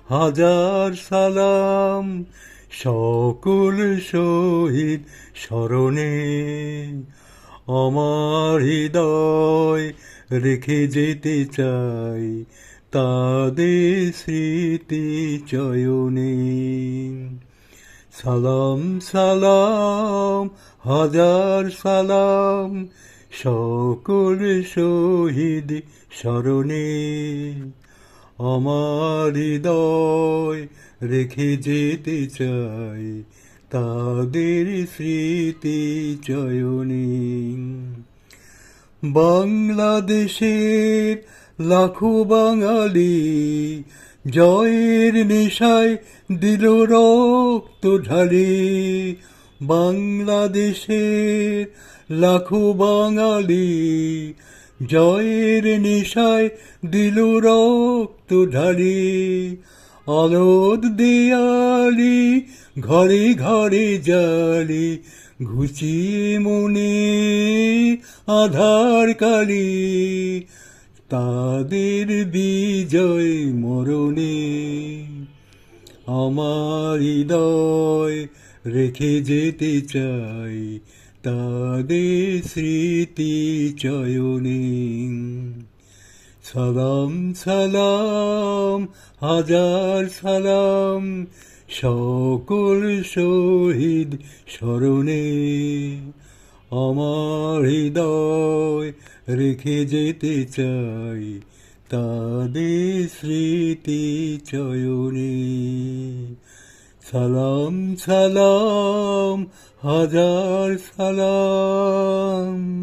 হাজার সালাম সকল শহীদ স্মরণে। আমার হৃদয় রেখে যেতে চাই তাদের স্মৃতি চয়নে। সালাম সালাম হাজার সালাম সকল শহীদ স্মরণে। আমার হৃদয় রেখে যেতে চাই তাদের স্মৃতি চয়নে। বাংলাদেশের লাখো বাঙালি জয়ের নেশায় দিল রক্ত ঢালি। বাংলাদেশের লাখো বাঙালি জয়ের নেশায় দিল রক্ত ঢালি। আলোর দেয়ালি ঘরে ঘরে জালি ঘুচিয়ে মনে আধার কালি। তাদের বিজয় মরণে আমার হৃদয় রেখে যেতে চাই তাদের স্মৃতি চয়নে। সালাম সালাম হাজার সালাম সকল শহীদ স্মরণে। আমার হৃদয় রেখে যেতে চাই তাদের স্মৃতি চয়নে। সালাম সালাম হাজার সালাম।